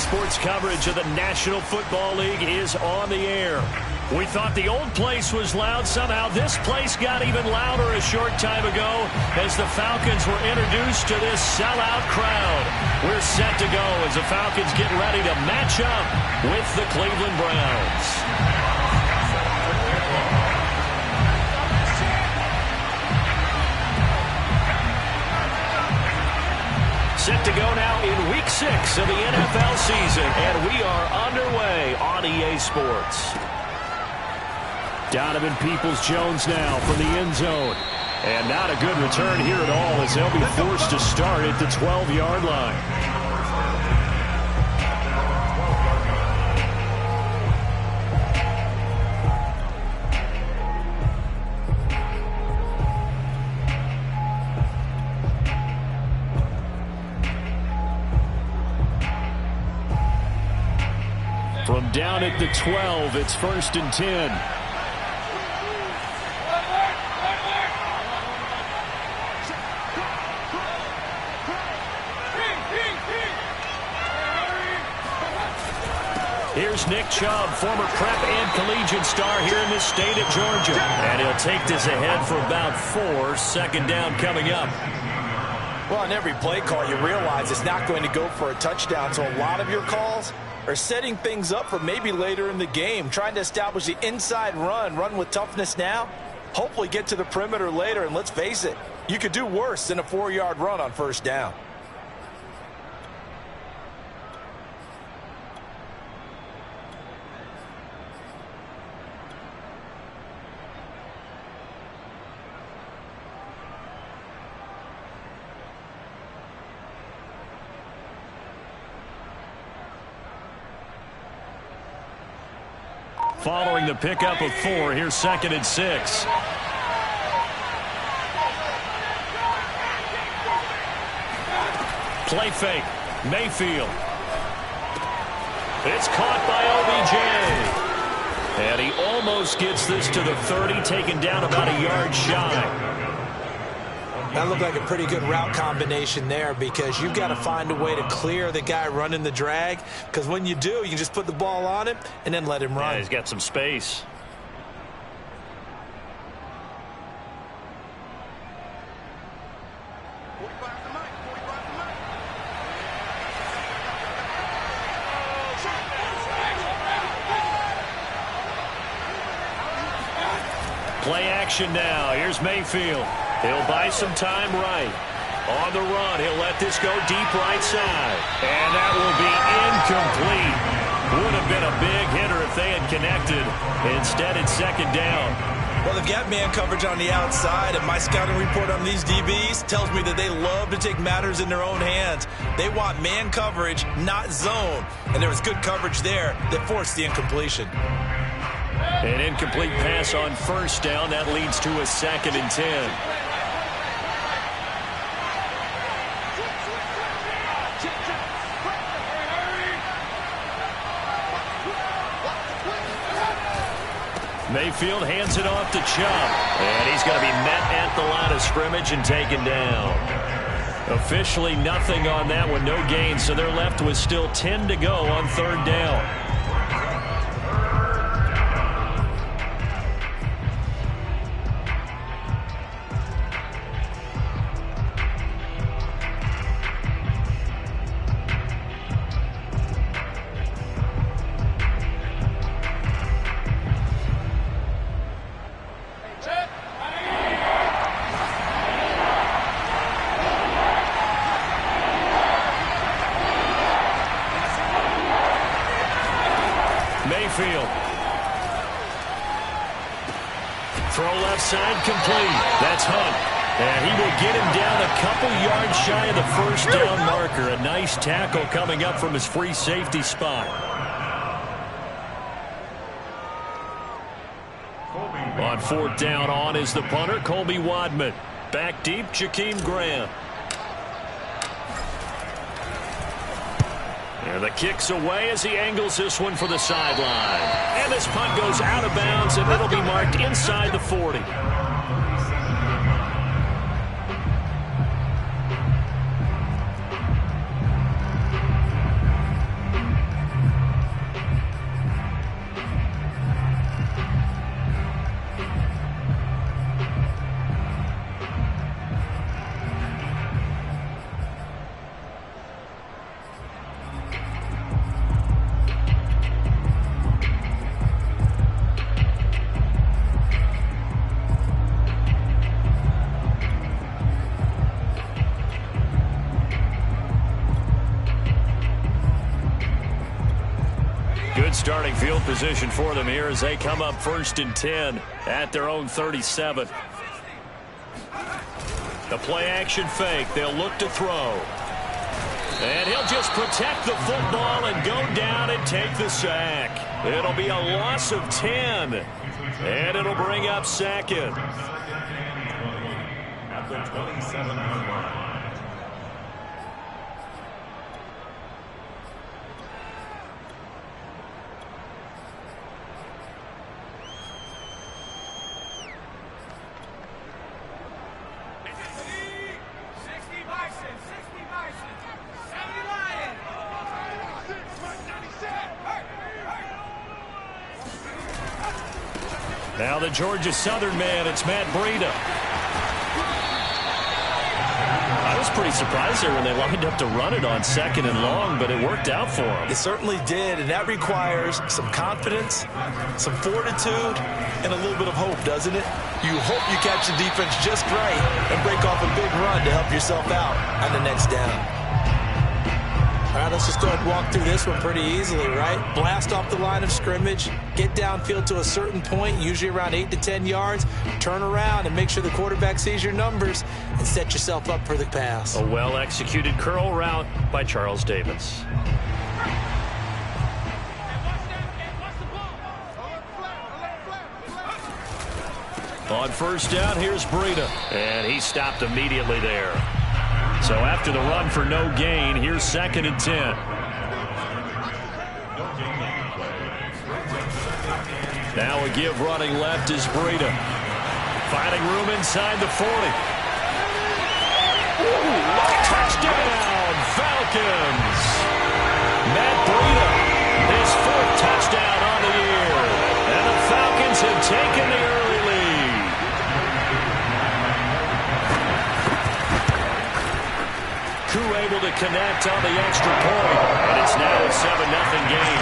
Sports coverage of the National Football League is on the air. We thought the old place was loud. Somehow this place got even louder a short time ago as the Falcons were introduced to this sellout crowd. We're set to go as the Falcons get ready to match up with the Cleveland Browns. Set to go now in Week 6 of the NFL season, and we are underway on EA Sports. Donovan Peoples-Jones now from the end zone. And not a good return here at all as they'll be forced to start at the 12-yard line. From down at the 12, it's 1st and 10. Here's Nick Chubb, former prep and collegiate star here in the state of Georgia. And he'll take this ahead for about 4. Second down coming up. Well, on every play call, you realize it's not going to go for a touchdown. So a lot of your calls are setting things up for maybe later in the game, trying to establish the inside run with toughness now, hopefully get to the perimeter later, and let's face it, you could do worse than a 4-yard run on 1st down. Following the pickup of 4, here's 2nd and 6. Play fake. Mayfield. It's caught by OBJ. And he almost gets this to the 30, taken down about a yard shy. That looked like a pretty good route combination there because you've got to find a way to clear the guy running the drag, because when you do, you can just put the ball on him and then let him run. Yeah, he's got some space. Play action now. Here's Mayfield. He'll buy some time right. On the run, he'll let this go deep right side. And that will be incomplete. Would have been a big hitter if they had connected. Instead, it's 2nd down. Well, they've got man coverage on the outside, and my scouting report on these DBs tells me that they love to take matters in their own hands. They want man coverage, not zone. And there was good coverage there that forced the incompletion. An incomplete pass on 1st down. That leads to a 2nd and 10. Mayfield hands it off to Chubb. And he's going to be met at the line of scrimmage and taken down. Officially nothing on that one, no gain. So they're left with still 10 to go on 3rd down. Mayfield. Throw left side complete. That's Hunt. And he will get him down a couple yards shy of the 1st down marker. A nice tackle coming up from his free safety spot. On 4th down, on is the punter, Colby Wadman. Back deep, Jakeem Graham. And the kick's away as he angles this one for the sideline. And this punt goes out of bounds, and it'll be marked inside the 40. Good starting field position for them here as they come up 1st and 10 at their own 37. The play-action fake. They'll look to throw. And he'll just protect the football and go down and take the sack. It'll be a loss of 10. And it'll bring up 2nd. At the 27-yard line. Now the Georgia Southern man, it's Matt Breida. I was pretty surprised there when they lined up to run it on 2nd and long, but it worked out for them. It certainly did, and that requires some confidence, some fortitude, and a little bit of hope, doesn't it? You hope you catch the defense just right and break off a big run to help yourself out on the next down. All right, let's just go ahead and walk through this one pretty easily, right? Blast off the line of scrimmage, get downfield to a certain point, usually around 8 to 10 yards, turn around and make sure the quarterback sees your numbers and set yourself up for the pass. A well-executed curl route by Charles Davis. On 1st down, here's Breida, and he stopped immediately there. So after the run for no gain, here's 2nd and 10. Now a give running left is Breida. Finding room inside the 40. Touchdown, Falcons! Matt Breida, his 4th touchdown on the year. And the Falcons have taken the early lead. Koo able to connect on the extra point, and it's now a 7-0 game.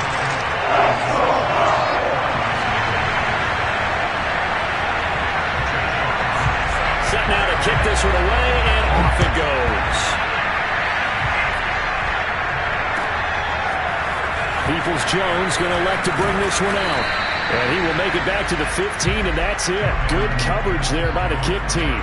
Set now to kick this one away, and off it goes. Peoples-Jones going to elect to bring this one out. And he will make it back to the 15, and that's it. Good coverage there by the kick team.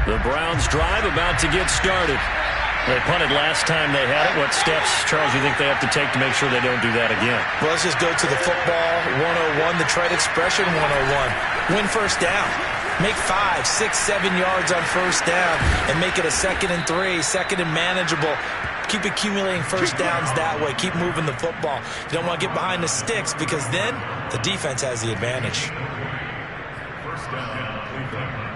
The Browns drive about to get started. They punted last time they had it. What steps, Charles, you think they have to take to make sure they don't do that again? Well, let's just go to the football 101, the trade expression 101. Win 1st down. Make 5, 6, 7 yards on 1st down and make it a 2nd and 3, 2nd and manageable. Keep accumulating 1st downs that way. Keep moving the football. You don't want to get behind the sticks because then the defense has the advantage. 1st down, Cleveland.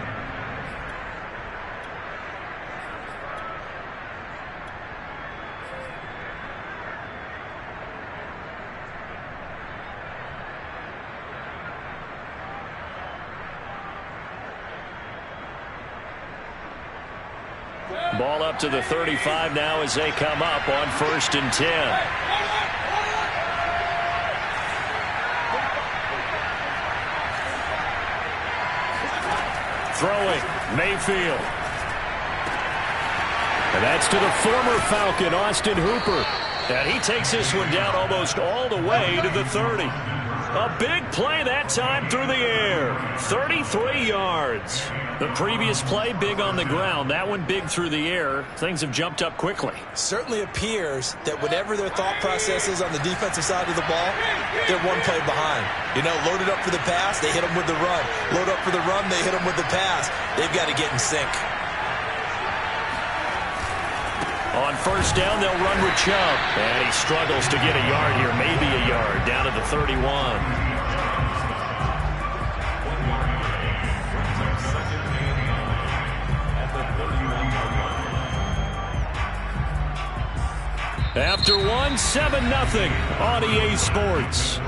Ball up to the 35 now as they come up on 1st and 10. Throwing, Mayfield. And that's to the former Falcon, Austin Hooper. And he takes this one down almost all the way to the 30. A big play that time through the air. 33 yards. The previous play, big on the ground. That one big through the air. Things have jumped up quickly. Certainly appears that whatever their thought process is on the defensive side of the ball, they're one play behind. You know, loaded up for the pass, they hit them with the run. Load up for the run, they hit them with the pass. They've got to get in sync. On 1st down, they'll run with Chubb. And he struggles to get a yard here, maybe a yard, down to the 31. After one, 7-0 on EA Sports.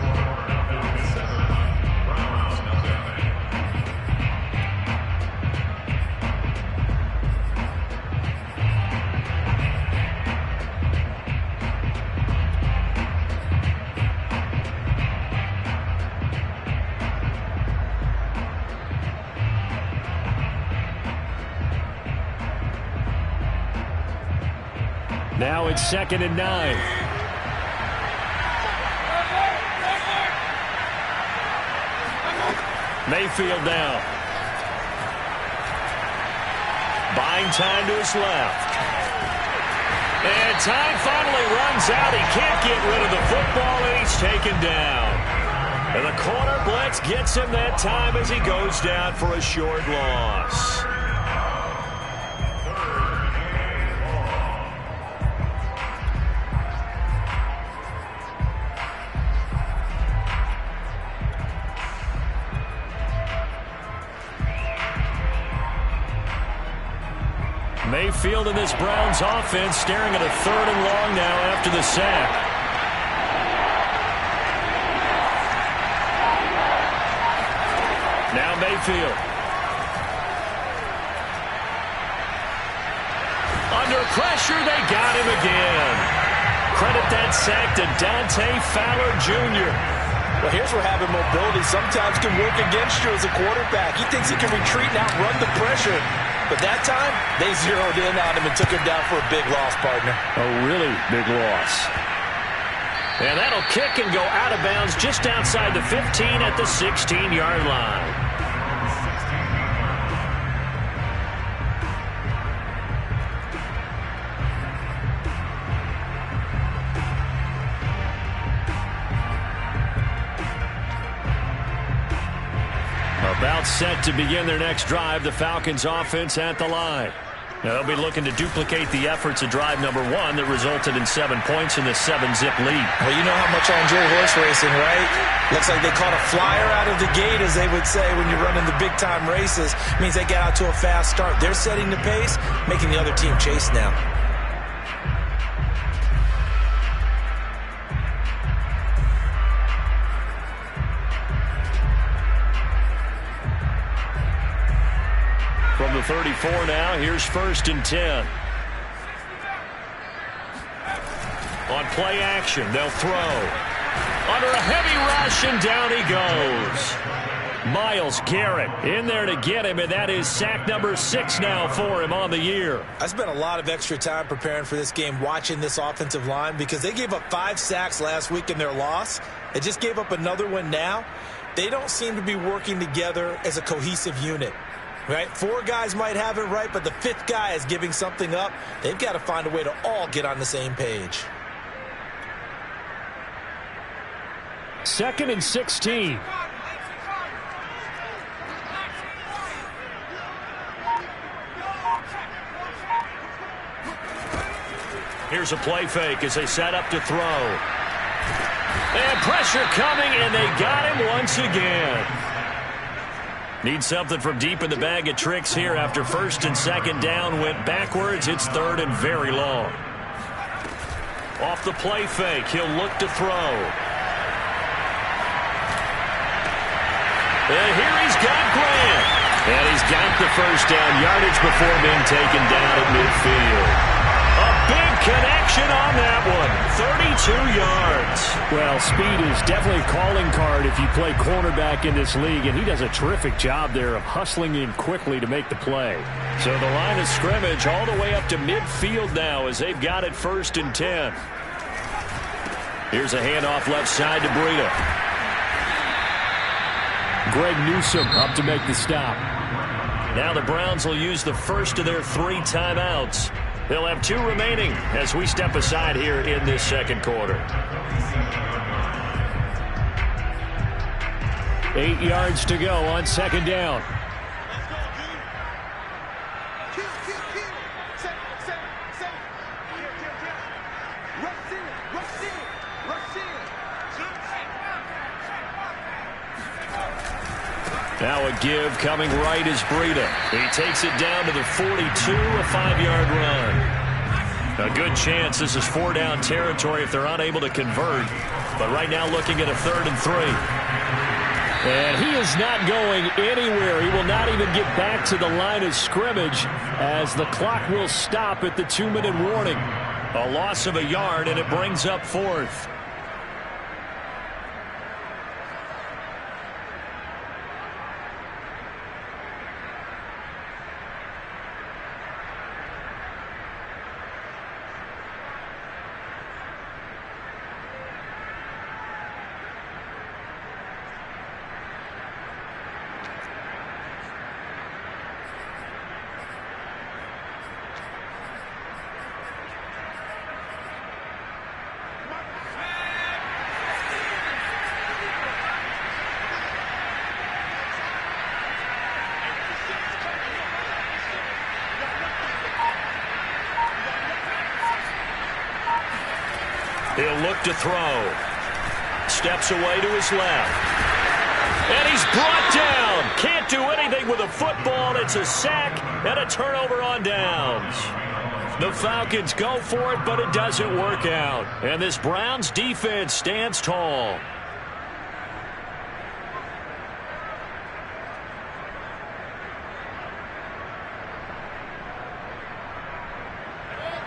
Now it's 2nd and 9. Mayfield now. Buying time to his left. And time finally runs out. He can't get rid of the football, and he's taken down. And the corner blitz gets him that time as he goes down for a short loss. Mayfield in this Browns offense staring at a 3rd and long now after the sack. Now Mayfield. Under pressure, they got him again. Credit that sack to Dante Fowler Jr. Well, here's where having mobility sometimes can work against you as a quarterback. He thinks he can retreat and outrun the pressure. But that time, they zeroed in on him and took him down for a big loss, partner. A really big loss. And that'll kick and go out of bounds just outside the 15 at the 16-yard line. About set to begin their next drive, the Falcons offense at the line. Now they'll be looking to duplicate the efforts of drive number 1 that resulted in 7 points in the 7-zip lead. Well, you know how much I enjoy horse racing, right? Looks like they caught a flyer out of the gate, as they would say when you're running the big-time races. Means they get out to a fast start. They're setting the pace, making the other team chase now. From the 34 now, here's 1st and 10. On play action, they'll throw. Under a heavy rush, and down he goes. Myles Garrett in there to get him, and that is sack number 6 now for him on the year. I spent a lot of extra time preparing for this game, watching this offensive line, because they gave up 5 sacks last week in their loss. They just gave up another one now. They don't seem to be working together as a cohesive unit. Right? 4 guys might have it right, but the 5th guy is giving something up. They've got to find a way to all get on the same page. 2nd and 16. Here's a play fake as they set up to throw. And pressure coming, and they got him once again. Need something from deep in the bag of tricks here after 1st and 2nd down went backwards. It's 3rd and very long. Off the play fake, he'll look to throw. And here he's got Grant. And he's got the 1st down yardage before being taken down at midfield. A big connection on that one. 32 yards. Well, speed is definitely a calling card if you play cornerback in this league, and he does a terrific job there of hustling in quickly to make the play. So the line of scrimmage all the way up to midfield now as they've got it 1st and 10. Here's a handoff left side to Breida. Greg Newsome up to make the stop. Now the Browns will use the first of their 3 timeouts. They'll have 2 remaining as we step aside here in this 2nd quarter. 8 yards to go on 2nd down. Now a give coming right is Breida. He takes it down to the 42, a 5-yard run. A good chance this is 4-down territory if they're unable to convert. But right now looking at a 3rd and 3. And he is not going anywhere. He will not even get back to the line of scrimmage as the clock will stop at the 2-minute warning. A loss of a yard, and it brings up 4th. He'll look to throw. Steps away to his left. And he's brought down. Can't do anything with a football. It's a sack and a turnover on downs. The Falcons go for it, but it doesn't work out. And this Browns defense stands tall.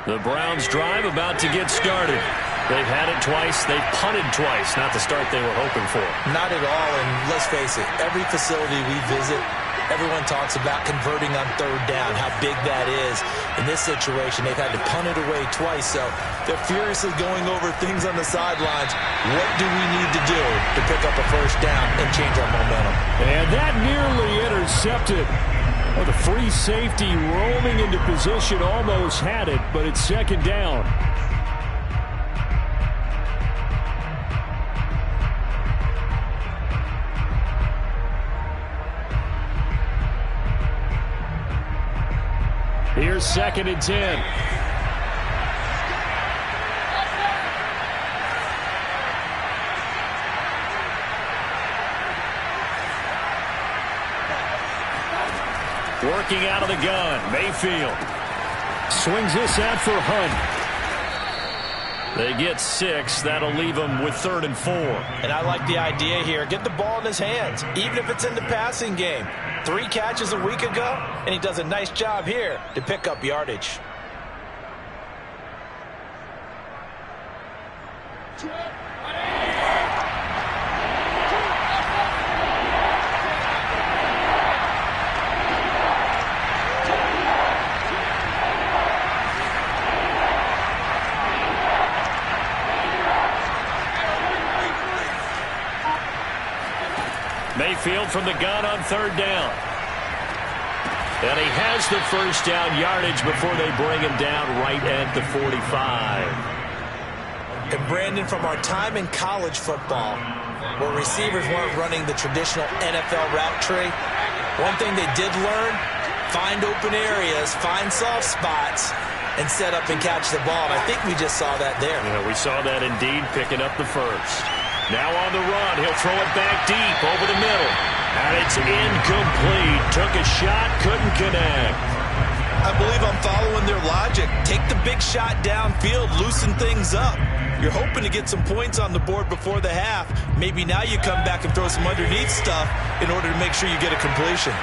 The Browns drive about to get started. They've had it twice. They've punted twice. Not the start they were hoping for. Not at all, and let's face it, every facility we visit, everyone talks about converting on third down, how big that is. In this situation, they've had to punt it away twice, so they're furiously going over things on the sidelines. What do we need to do to pick up a first down and change our momentum? And that nearly intercepted. Well, the free safety roaming into position almost had it, but it's second down. Here's 2nd and 10. Working out of the gun, Mayfield. Swings this out for Hunt. They get 6. That'll leave them with 3rd and 4. And I like the idea here. Get the ball in his hands, even if it's in the passing game. 3 catches a week ago, and he does a nice job here to pick up yardage. Mayfield from the gun on 3rd down. And he has the first down yardage before they bring him down right at the 45. And Brandon, from our time in college football, where receivers weren't running the traditional NFL route tree, one thing they did learn, find open areas, find soft spots, and set up and catch the ball. And I think we just saw that there. Yeah, we saw that indeed, picking up the first. Now on the run, he'll throw it back deep over the middle. And it's incomplete. Took a shot, couldn't connect. I believe I'm following their logic. Take the big shot downfield, loosen things up. You're hoping to get some points on the board before the half. Maybe now you come back and throw some underneath stuff in order to make sure you get a completion.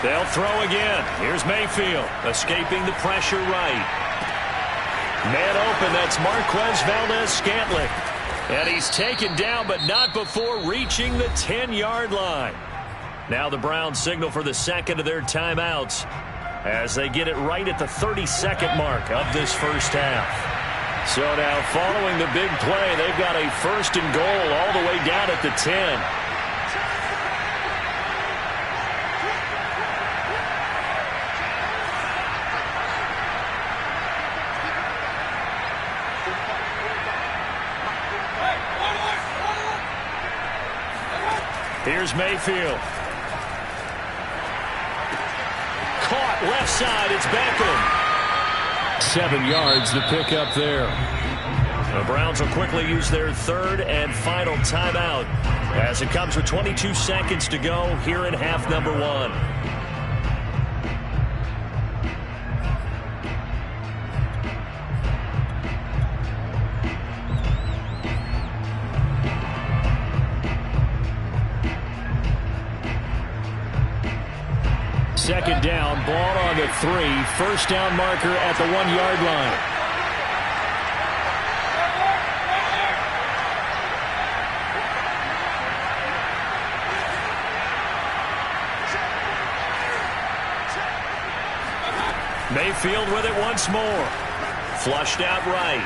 They'll throw again. Here's Mayfield, escaping the pressure right. Man open, that's Marquez Valdez-Scantling. And he's taken down, but not before reaching the 10-yard line. Now the Browns signal for the second of their timeouts as they get it right at the 32nd mark of this first half. So now following the big play, they've got a 1st and goal all the way down at the 10. Here's Mayfield. Caught left side. It's Beckham. 7 yards to pick up there. The Browns will quickly use their 3rd and final timeout as it comes with 22 seconds to go here in half number 1. Second down, ball on the 3. First down marker at the 1-yard line. Mayfield with it once more. Flushed out right.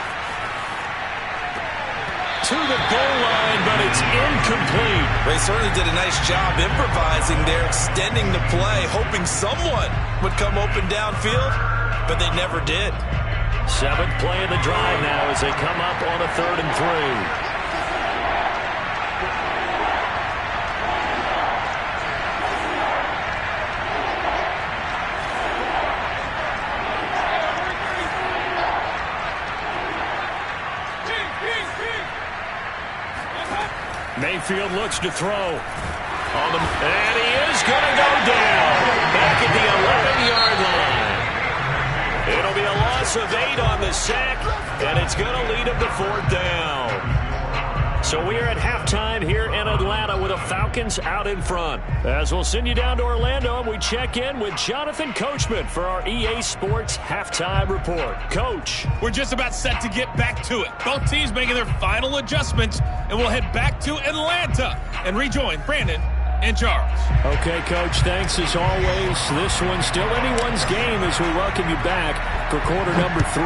To the goal line, but it's incomplete. They certainly did a nice job improvising there, extending the play, hoping someone would come open downfield, but they never did. 7th play of the drive now as they come up on a 3rd and 3. Mayfield looks to throw. And he is going to go down. Back at the 11-yard line. It'll be a loss of 8 on the sack, and it's going to lead him to 4th down. So we are at halftime here in Atlanta with the Falcons out in front. As we'll send you down to Orlando, and we check in with Jonathan Coachman for our EA Sports Halftime Report. Coach. We're just about set to get back to it. Both teams making their final adjustments, and we'll head back to Atlanta and rejoin Brandon and Charles. Okay, Coach, thanks as always. This one's still anyone's game as we welcome you back for quarter number 3.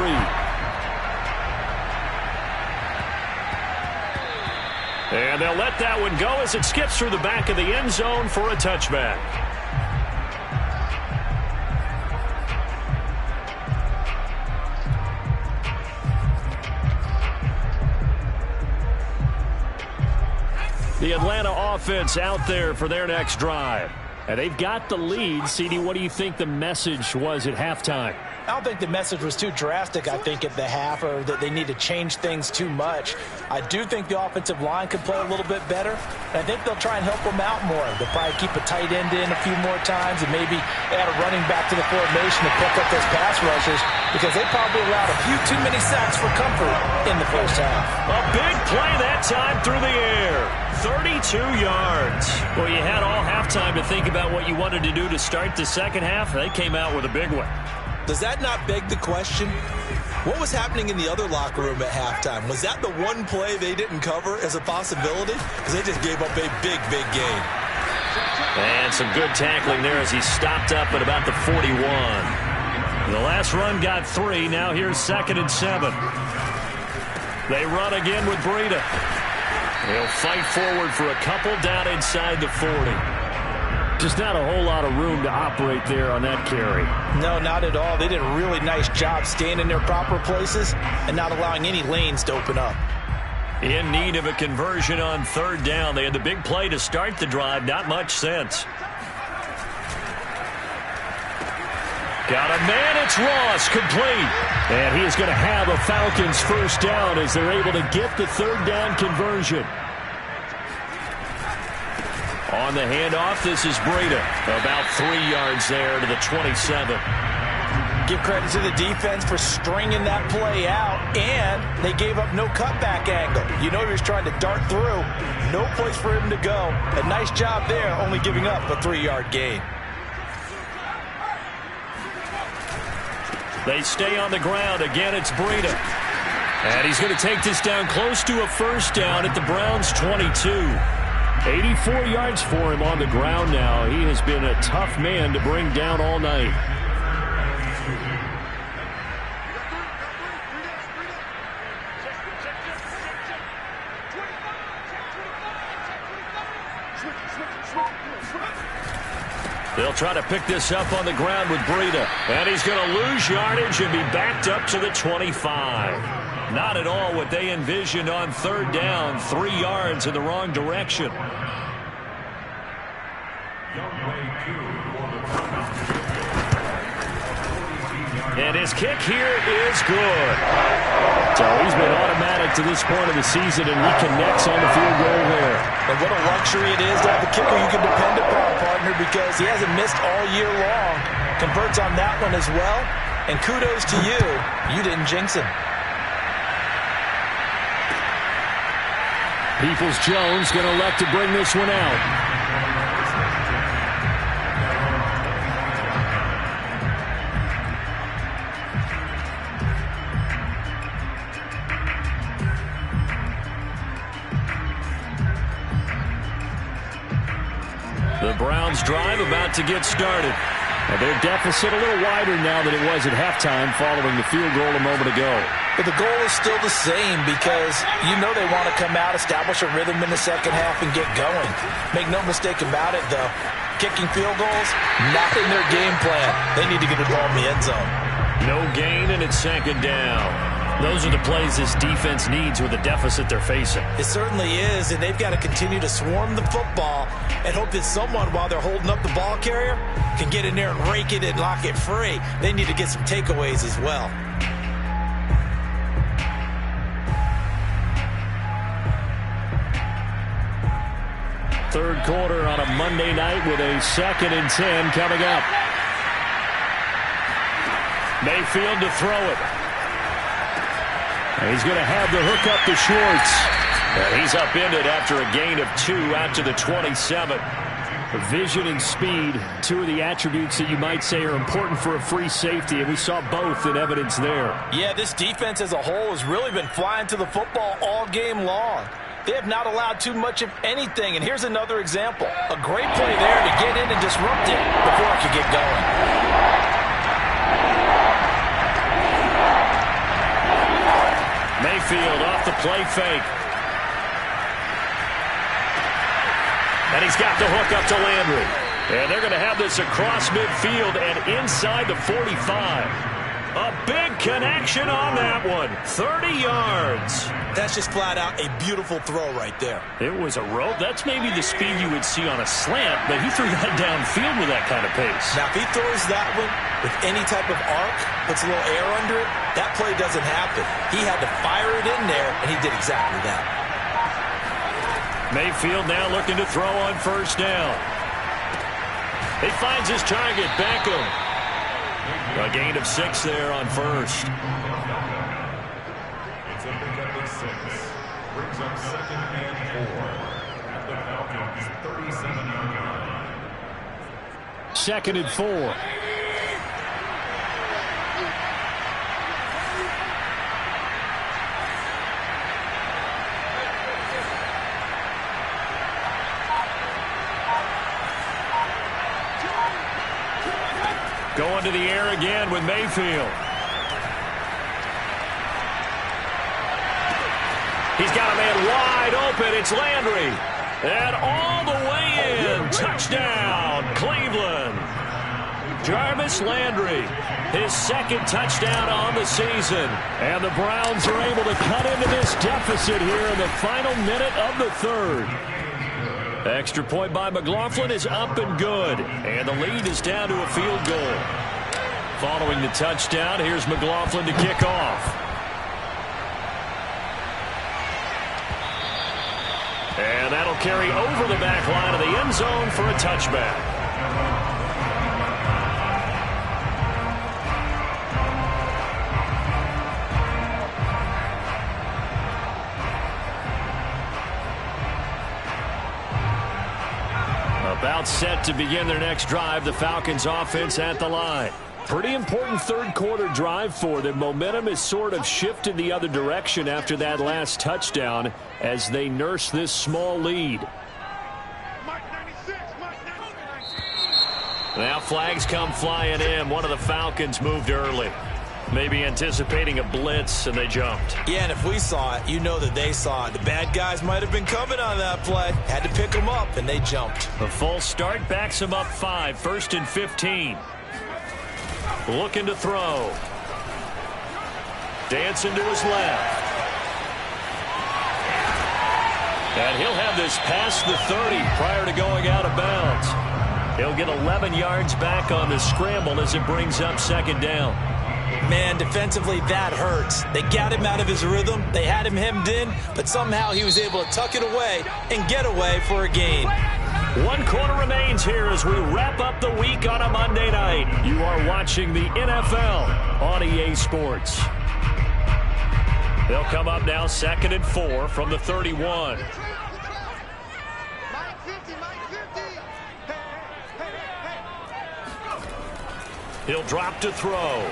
And they'll let that one go as it skips through the back of the end zone for a touchback. The Atlanta offense out there for their next drive. And they've got the lead. CD, what do you think the message was at halftime? I don't think the message was too drastic, I think, at the half, or that they need to change things too much. I do think the offensive line could play a little bit better. And I think they'll try and help them out more. They'll probably keep a tight end in a few more times and maybe add a running back to the formation to pick up those pass rushers, because they probably allowed a few too many sacks for comfort in the first half. A big play that time through the air. 32 yards. Well, you had all halftime to think about what you wanted to do to start the second half. They came out with a big one. Does that not beg the question? What was happening in the other locker room at halftime? Was that the one play they didn't cover as a possibility? Because they just gave up a big, big gain. And some good tackling there as he stopped up at about the 41. The last run got 3. Now here's 2nd and 7. They run again with Breida. He'll fight forward for a couple down inside the 40. Just not a whole lot of room to operate there on that carry. No, not at all. They did a really nice job staying in their proper places and not allowing any lanes to open up. In need of a conversion on 3rd down. They had the big play to start the drive. Not much sense. Got a man. It's Ross, complete. And he is going to have a Falcons 1st down as they're able to get the 3rd down conversion. On the handoff, this is Breida. About 3 yards there to the 27. Give credit to the defense for stringing that play out, and they gave up no cutback angle. You know he was trying to dart through. No place for him to go. A nice job there, only giving up a 3-yard gain. They stay on the ground. Again, it's Breida. And he's going to take this down close to a 1st down at the Browns' 22. 84 yards for him on the ground now. He has been a tough man to bring down all night. They'll try to pick this up on the ground with Breida. And he's going to lose yardage and be backed up to the 25. Not at all what they envisioned on 3rd down. 3 yards in the wrong direction. And his kick here is good. So he's been automatic to this point of the season, and reconnects on the field goal there. And what a luxury it is to have a kicker you can depend upon, partner, because he hasn't missed all year long. Converts on that one as well. And kudos to you. You didn't jinx him. Peoples-Jones going to elect to bring this one out. The Browns drive about to get started. And their deficit a little wider now than it was at halftime following the field goal a moment ago. But the goal is still the same, because you know they want to come out, establish a rhythm in the second half, and get going. Make no mistake about it, though. Kicking field goals, not in their game plan. They need to get the ball in the end zone. No gain, and it's 2nd down. Those are the plays this defense needs with the deficit they're facing. It certainly is, and they've got to continue to swarm the football and hope that someone, while they're holding up the ball carrier, can get in there and rake it and lock it free. They need to get some takeaways as well. third quarter on a Monday night with a 2nd and 10 coming up. Mayfield to throw it. And he's going to have the hook up to Schwartz. And he's upended after a gain of 2 out to the 27. Vision and speed, 2 of the attributes that you might say are important for a free safety, and we saw both in evidence there. Yeah, this defense as a whole has really been flying to the football all game long. They have not allowed too much of anything, and here's another example. A great play there to get in and disrupt it before it could get going. Mayfield off the play fake. And he's got the hook up to Landry. And they're going to have this across midfield and inside the 45. A big connection on that one. 30 yards. That's just flat out a beautiful throw right there. It was a rope. That's maybe the speed you would see on a slant, but he threw that downfield with that kind of pace. Now, if he throws that one with any type of arc, puts a little air under it, that play doesn't happen. He had to fire it in there, and he did exactly that. Mayfield now looking to throw on first down. He finds his target, Beckham. A gain of 6 there on first. It's a pickup of 6. Brings up 2nd and 4 at the Falcons' 37-yard line. 2nd and 4. Going to the air again with Mayfield. He's got a man wide open. It's Landry. And all the way in. Touchdown, Cleveland. Jarvis Landry, his 2nd touchdown on the season. And the Browns are able to cut into this deficit here in the final minute of the 3rd. Extra point by McLaughlin is up and good. And the lead is down to a field goal. Following the touchdown, here's McLaughlin to kick off. And that'll carry over the back line of the end zone for a touchback. About set to begin their next drive, the Falcons offense at the line. Pretty important third quarter drive for them. Momentum has sort of shifted the other direction after that last touchdown as they nurse this small lead. Now flags come flying in. One of the Falcons moved early. Maybe anticipating a blitz, and they jumped. Yeah, and if we saw it, you know that they saw it. The bad guys might have been coming on that play. Had to pick them up, and they jumped. The full start backs them up 5. 1st and 15. Looking to throw. Dancing to his left. And he'll have this past the 30 prior to going out of bounds. He'll get 11 yards back on the scramble as it brings up 2nd down. Man, defensively, that hurts. They got him out of his rhythm. They had him hemmed in, but somehow he was able to tuck it away and get away for a gain. 1 quarter remains here as we wrap up the week on a Monday night. You are watching the NFL on EA Sports. They'll come up now 2nd and 4 from the 31. He'll drop to throw.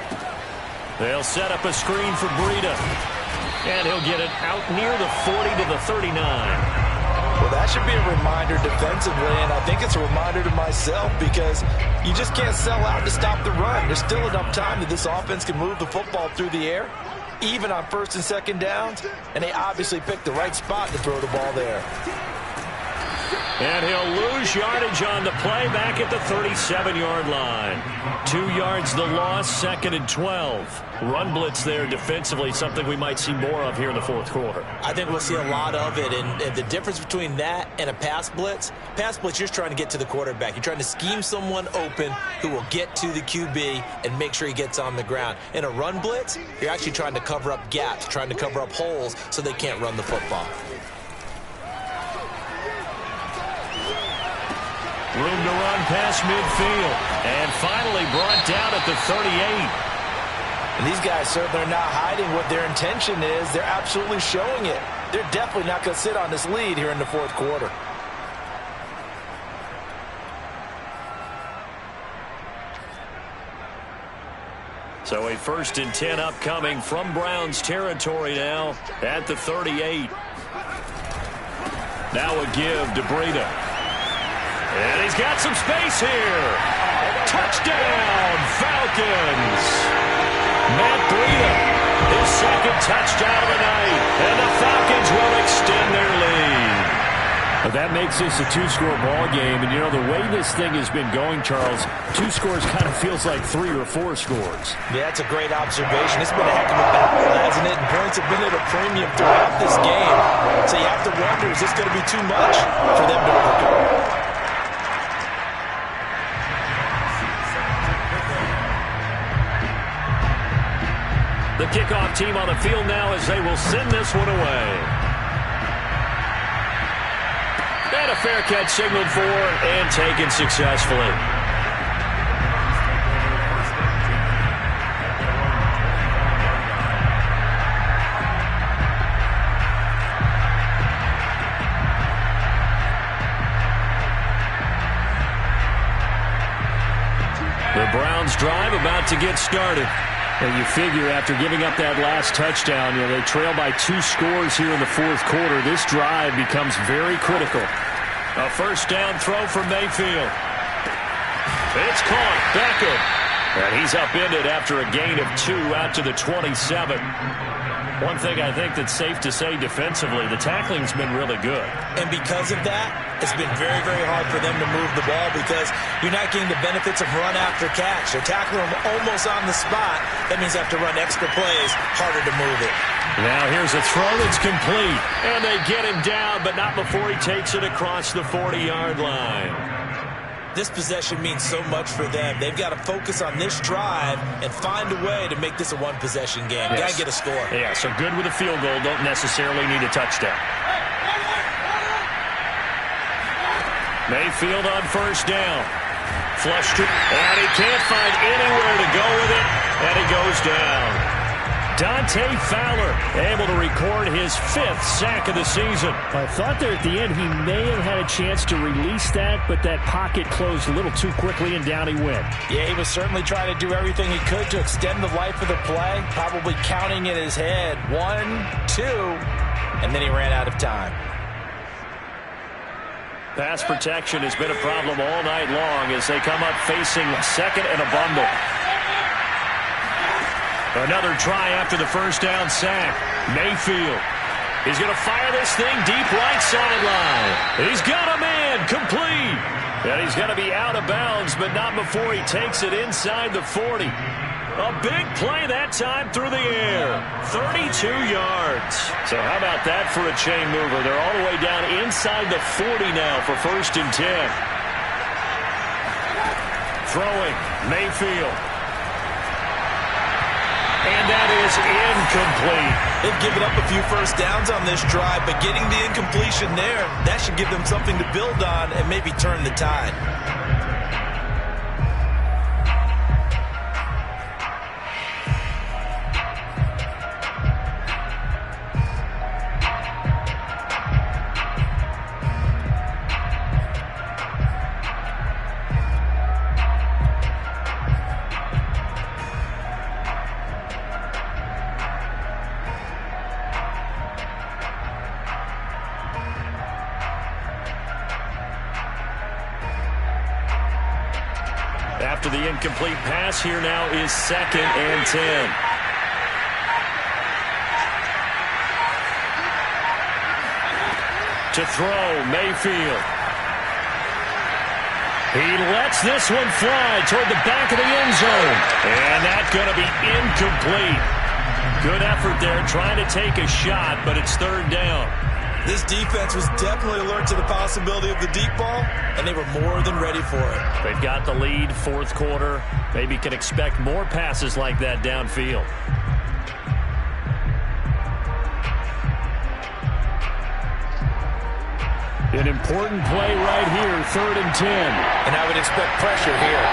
They'll set up a screen for Breida. And he'll get it out near the 40 to the 39. Well, that should be a reminder defensively, and I think it's a reminder to myself because you just can't sell out to stop the run. There's still enough time that this offense can move the football through the air, even on 1st and 2nd downs, and they obviously picked the right spot to throw the ball there. And he'll lose yardage on the play back at the 37-yard line. 2 yards the loss, 2nd and 12. Run blitz there defensively, something we might see more of here in the 4th quarter. I think we'll see a lot of it, and the difference between that and a pass blitz, you're just trying to get to the quarterback. You're trying to scheme someone open who will get to the QB and make sure he gets on the ground. In a run blitz, you're actually trying to cover up gaps, trying to cover up holes so they can't run the football. Room to run past midfield. And finally brought down at the 38. And these guys certainly are not hiding what their intention is. They're absolutely showing it. They're definitely not going to sit on this lead here in the fourth quarter. So a 1st and 10 upcoming from Browns territory now at the 38. Now a give to Breida. And he's got some space here. Touchdown, Falcons. Matt Breida, his 2nd touchdown of the night. And the Falcons will extend their lead. Well, that makes this a 2-score ball game. And, you know, the way this thing has been going, Charles, 2 scores kind of feels like 3 or 4 scores. Yeah, that's a great observation. It's been a heck of a battle, hasn't it? And points have been at a premium throughout this game. So you have to wonder, is this going to be too much for them to overcome? The kickoff team on the field now as they will send this one away. And a fair catch signaled for and taken successfully. The Browns drive about to get started. And you figure after giving up that last touchdown, you know, they trail by 2 scores here in the fourth quarter. This drive becomes very critical. A 1st down throw from Mayfield. It's caught. Beckham. And he's upended after a gain of 2 out to the 27. One thing I think that's safe to say defensively, the tackling's been really good. And because of that, it's been very, very hard for them to move the ball because you're not getting the benefits of run after catch. They're tackling them almost on the spot. That means they have to run extra plays, harder to move it. Now here's a throw that's complete. And they get him down, but not before he takes it across the 40-yard line. This possession means so much for them. They've got to focus on this drive and find a way to make this a one-possession game. Yes. Got to get a score. Yeah, so good with a field goal. Don't necessarily need a touchdown. Mayfield on 1st down. Flush to, and he can't find anywhere to go with it, and he goes down. Dante Fowler able to record his 5th sack of the season. I thought there at the end he may have had a chance to release that, but that pocket closed a little too quickly, and down he went. Yeah, he was certainly trying to do everything he could to extend the life of the play, probably counting in his head 1, 2, and then he ran out of time. Pass protection has been a problem all night long as they come up facing 2nd and a bundle. Another try after the 1st down sack. Mayfield. He's going to fire this thing deep right sideline. He's got a man complete. And he's going to be out of bounds, but not before he takes it inside the 40. A big play that time through the air. 32 yards. So how about that for a chain mover? They're all the way down inside the 40 now for 1st and 10. Throwing. Mayfield. And that is incomplete. They've given up a few 1st downs on this drive, but getting the incompletion there, that should give them something to build on and maybe turn the tide. After the incomplete pass, here now is 2nd and 10. To throw, Mayfield. He lets this one fly toward the back of the end zone. And that's going to be incomplete. Good effort there trying to take a shot, but it's 3rd down. This defense was definitely alert to the possibility of the deep ball, and they were more than ready for it. They've got the lead, 4th quarter. Maybe can expect more passes like that downfield. An important play right here, 3rd and 10. And I would expect pressure here.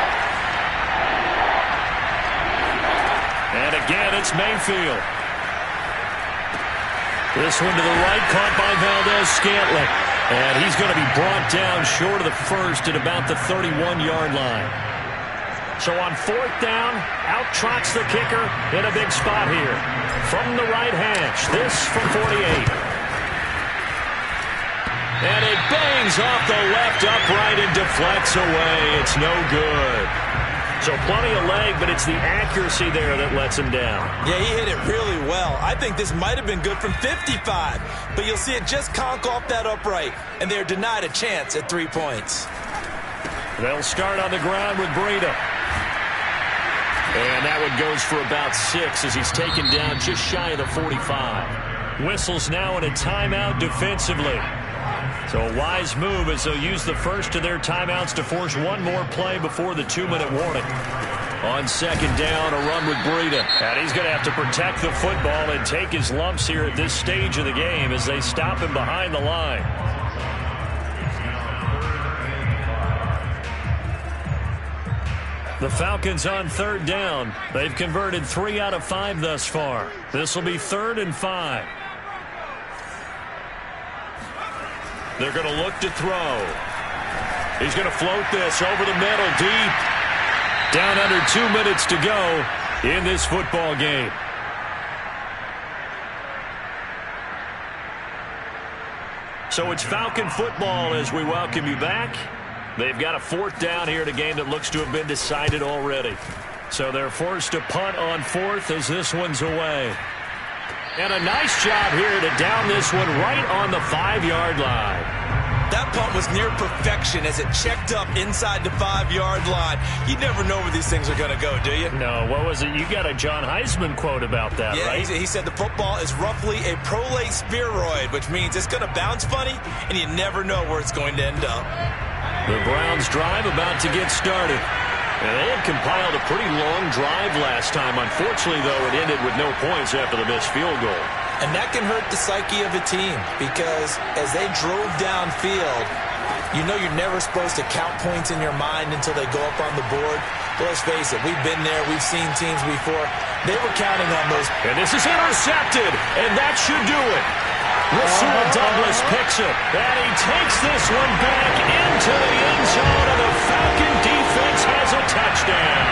And again, it's Mayfield. This one to the right, caught by Valdez-Scantling. And he's going to be brought down short of the first at about the 31-yard line. So on 4th down, out trots the kicker in a big spot here. From the right hash, this from 48. And it bangs off the left upright and deflects away. It's no good. So plenty of leg, but it's the accuracy there that lets him down. Yeah, he hit it really well. I think this might have been good from 55, but you'll see it just conk off that upright, and they're denied a chance at 3 points. They'll start on the ground with Breida. And that one goes for about 6 as he's taken down just shy of the 45. Whistles now in a timeout defensively. So a wise move as they'll use the first of their timeouts to force one more play before the 2-minute warning. On 2nd down, a run with Breida. And he's going to have to protect the football and take his lumps here at this stage of the game as they stop him behind the line. The Falcons on 3rd down. They've converted 3 out of 5 thus far. This will be 3rd and 5. They're going to look to throw. He's going to float this over the middle, deep. Down under 2 minutes to go in this football game. So it's Falcon football as we welcome you back. They've got a 4th down here in a game that looks to have been decided already. So they're forced to punt on 4th as this one's away. And a nice job here to down this one right on the 5-yard line. That punt was near perfection as it checked up inside the 5-yard line. You never know where these things are going to go, do you? No, what was it? You got a John Heisman quote about that, yeah, right? He said the football is roughly a prolate spheroid, which means it's going to bounce funny, and you never know where it's going to end up. The Browns drive about to get started. And they had compiled a pretty long drive last time. Unfortunately, though, it ended with no points after the missed field goal. And that can hurt the psyche of a team because as they drove downfield, you know you're never supposed to count points in your mind until they go up on the board. But let's face it, we've been there. We've seen teams before. They were counting on those. And this is intercepted, and that should do it. Rasul Douglas picks it, and he takes this one back into the end zone, and the Falcon defense has a touchdown.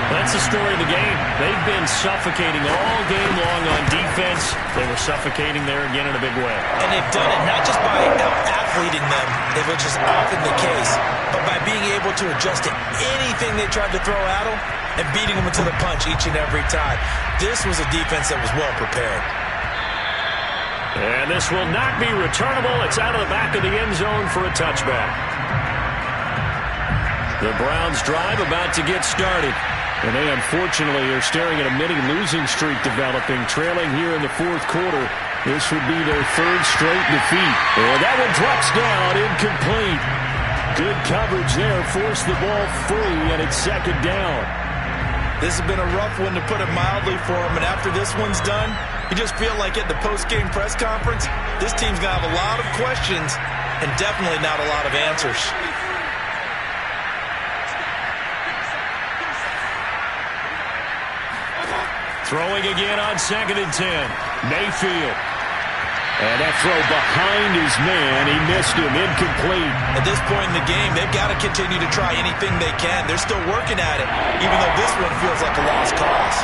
That's the story of the game. They've been suffocating all game long on defense. They were suffocating there again in a big way. And they've done it not just by out-athleting them, which is often the case, but by being able to adjust to anything they tried to throw at them and beating them into the punch each and every time. This was a defense that was well prepared. And this will not be returnable. It's out of the back of the end zone for a touchback. The Browns drive about to get started. And they unfortunately are staring at a mini losing streak developing, trailing here in the 4th quarter. This would be their 3rd straight defeat. And that one drops down, incomplete. Good coverage there, forced the ball free, and it's 2nd down. This has been a rough one, to put it mildly, for them. And after this one's done, you just feel like at the post-game press conference, this team's going to have a lot of questions and definitely not a lot of answers. Throwing again on 2nd and 10. Mayfield. And that throw behind his man. He missed him. Incomplete. At this point in the game, they've got to continue to try anything they can. They're still working at it, even though this one feels like a lost cause.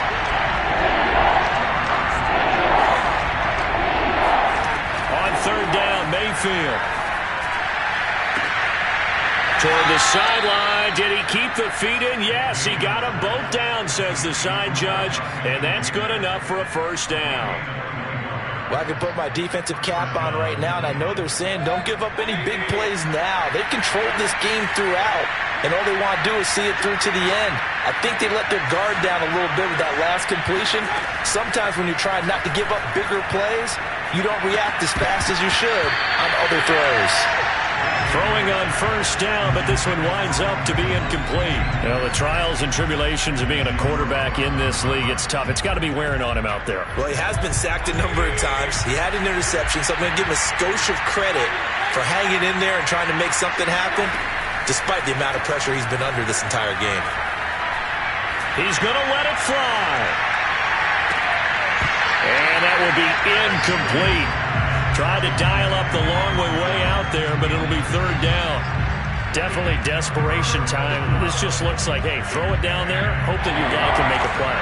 On 3rd down, Mayfield. Toward the sideline. Did he keep the feet in? Yes, he got them both down, says the side judge. And that's good enough for a 1st down. Well, I can put my defensive cap on right now, and I know they're saying don't give up any big plays now. They've controlled this game throughout. and all they want to do is see it through to the end. I think they let their guard down a little bit with that last completion. Sometimes when you're trying not to give up bigger plays, you don't react as fast as you should on other throws. Throwing on first down, but this one winds up to be incomplete. You know, the trials and tribulations of being a quarterback in this league, it's tough. It's got to be wearing on him out there. Well, he has been sacked a number of times. He had an interception, so I'm going to give him a skosh of credit for hanging in there and trying to make something happen, despite the amount of pressure he's been under this entire game. He's going to let it fly. And that will be incomplete. Tried to dial up the long way out there, but it'll be third down. Definitely desperation time. This just looks like, hey, throw it down there, hope that your guy can make a play.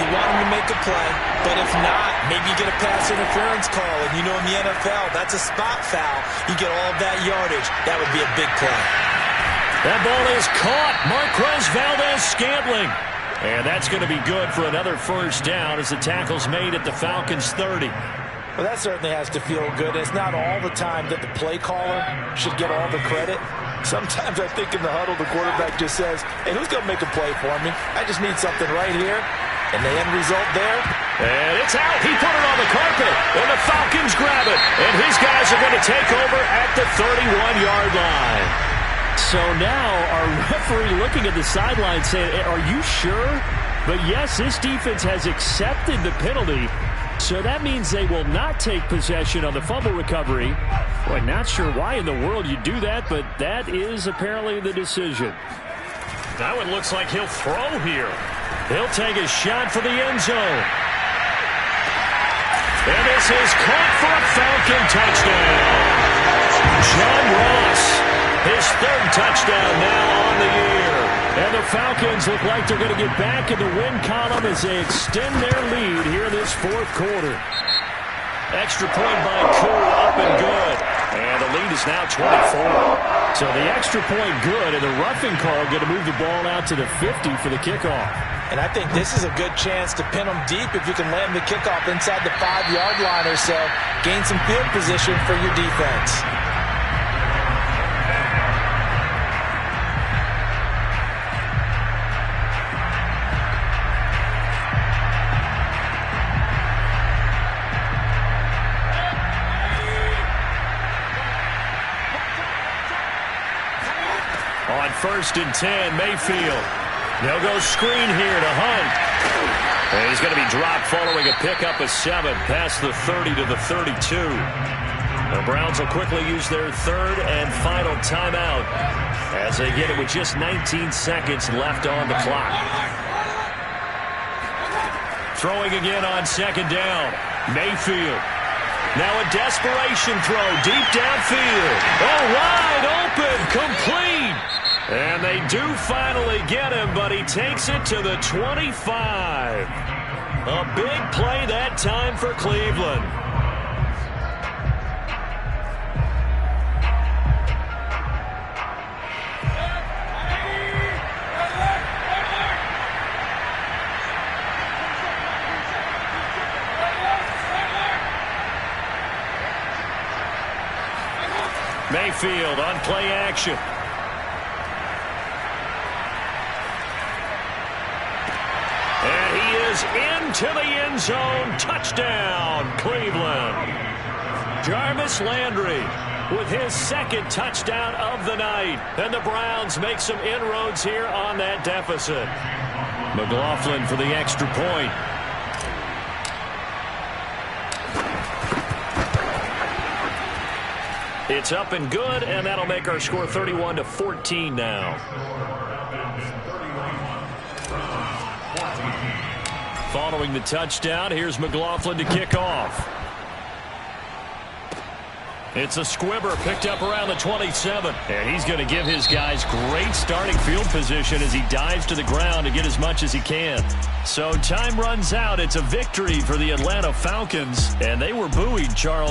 You want him to make a play, but if not, maybe you get a pass interference call, and you know in the NFL, that's a spot foul. You get all of that yardage. That would be a big play. That ball is caught. Marquez Valdez-Scantling. And that's going to be good for another first down as the tackle's made at the Falcons' 30. Well, that certainly has to feel good. It's not all the time that the play caller should get all the credit. Sometimes I think in the huddle, the quarterback just says, hey, who's going to make a play for me? I just need something right here. And the end result there. And it's out. He put it on the carpet. And the Falcons grab it. And his guys are going to take over at the 31-yard line. So now our referee looking at the sideline saying, are you sure? But yes, this defense has accepted the penalty. So that means they will not take possession on the fumble recovery. Boy, not sure why in the world you do that, but that is apparently the decision. Now it looks like he'll throw here. He'll take a shot for the end zone. And this is caught for a Falcon touchdown. John Ross, his third touchdown now on the year. And the Falcons look like they're going to get back in the win column as they extend their lead here in this fourth quarter. Extra point by Koo, up and good. And the lead is now 24. So the extra point good, and the roughing call going to move the ball out to the 50 for the kickoff. And I think this is a good chance to pin them deep if you can land the kickoff inside the 5-yard line or so. Gain some field position for your defense. On 1st and 10, Mayfield. They'll go screen here to Hunt. And he's going to be dropped following a pickup of 7 past the 30 to the 32. The Browns will quickly use their third and final timeout as they get it with just 19 seconds left on the clock. Throwing again on 2nd down. Mayfield. Now a desperation throw deep downfield. Oh, wide open, complete. And they do finally get him, but he takes it to the 25. A big play that time for Cleveland. Mayfield on play action. And he is into the end zone. Touchdown, Cleveland. Jarvis Landry with his 2nd touchdown of the night. And the Browns make some inroads here on that deficit. McLaughlin for the extra point. It's up and good, and that'll make our score 31-14 now. Following the touchdown, here's McLaughlin to kick off. It's a squibber picked up around the 27. And he's going to give his guys great starting field position as he dives to the ground to get as much as he can. So time runs out. It's a victory for the Atlanta Falcons, and they were buoyed, Charles.